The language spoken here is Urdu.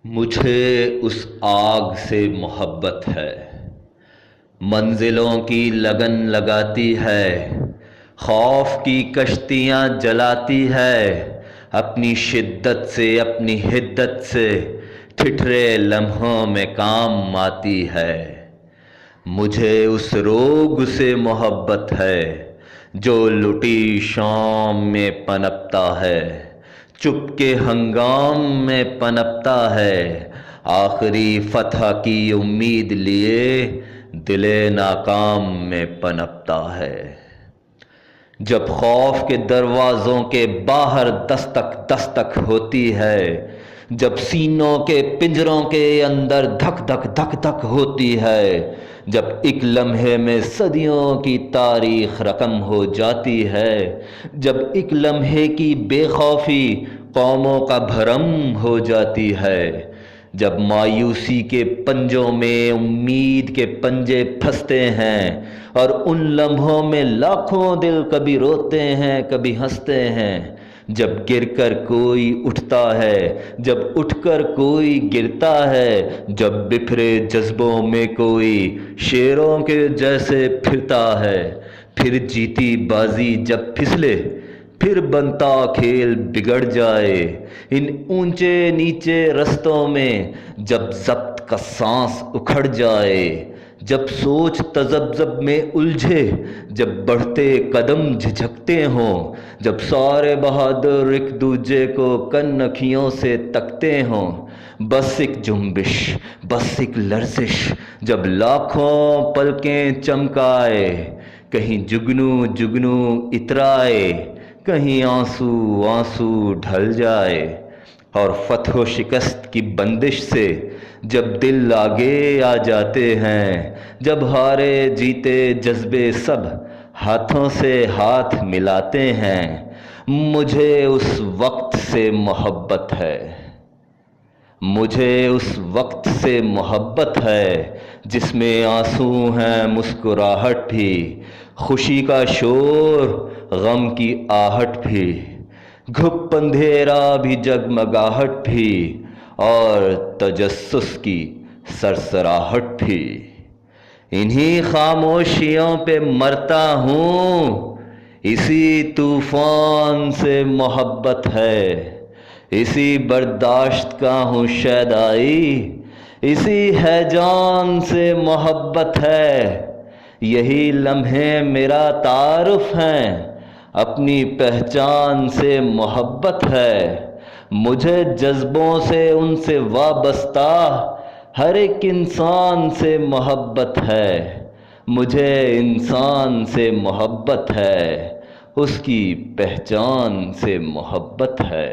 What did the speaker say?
مجھے اس آگ سے محبت ہے، منزلوں کی لگن لگاتی ہے، خوف کی کشتیاں جلاتی ہے، اپنی شدت سے اپنی حدت سے ٹھٹھرے لمحوں میں کام آتی ہے۔ مجھے اس روگ سے محبت ہے جو لٹی شام میں پنپتا ہے، چپ کے ہنگام میں پنپتا ہے، آخری فتح کی امید لیے دل ناکام میں پنپتا ہے۔ جب خوف کے دروازوں کے باہر دستک دستک ہوتی ہے، جب سینوں کے پنجروں کے اندر دھک دھک دھک دھک ہوتی ہے، جب ایک لمحے میں صدیوں کی تاریخ رقم ہو جاتی ہے، جب ایک لمحے کی بے خوفی قوموں کا بھرم ہو جاتی ہے، جب مایوسی کے پنجوں میں امید کے پنجے پھنستے ہیں اور ان لمحوں میں لاکھوں دل کبھی روتے ہیں کبھی ہنستے ہیں، جب گر کر کوئی اٹھتا ہے، جب اٹھ کر کوئی گرتا ہے، جب بکھرے جذبوں میں کوئی شیروں کے جیسے پھرتا ہے، پھر جیتی بازی جب پھسلے، پھر بنتا کھیل بگڑ جائے، ان اونچے نیچے رستوں میں جب ضبط کا سانس اکھڑ جائے، جب سوچ تذبذب میں الجھے، جب بڑھتے قدم جھجکتے ہوں، جب سارے بہادر ایک دوجے کو کنکھیوں سے تکتے ہوں، بس ایک جنبش، بس ایک لرزش، جب لاکھوں پلکیں چمکائے، کہیں جگنو جگنو اترائے، کہیں آنسو آنسو ڈھل جائے، اور فتح و شکست کی بندش سے جب دل آگے آ جاتے ہیں، جب ہارے جیتے جذبے سب ہاتھوں سے ہاتھ ملاتے ہیں، مجھے اس وقت سے محبت ہے، مجھے اس وقت سے محبت ہے جس میں آنسو ہیں مسکراہٹ بھی، خوشی کا شور غم کی آہٹ بھی، گھپ اندھیرا بھی جگمگاہٹ بھی، اور تجسس کی سرسراہٹ بھی۔ انہی خاموشیوں پہ مرتا ہوں، اسی طوفان سے محبت ہے، اسی برداشت کا ہوں شیدائی، اسی ہیجان سے محبت ہے، یہی لمحے میرا تعارف ہیں، اپنی پہچان سے محبت ہے، مجھے جذبوں سے ان سے وابستہ ہر ایک انسان سے محبت ہے، مجھے انسان سے محبت ہے، اس کی پہچان سے محبت ہے۔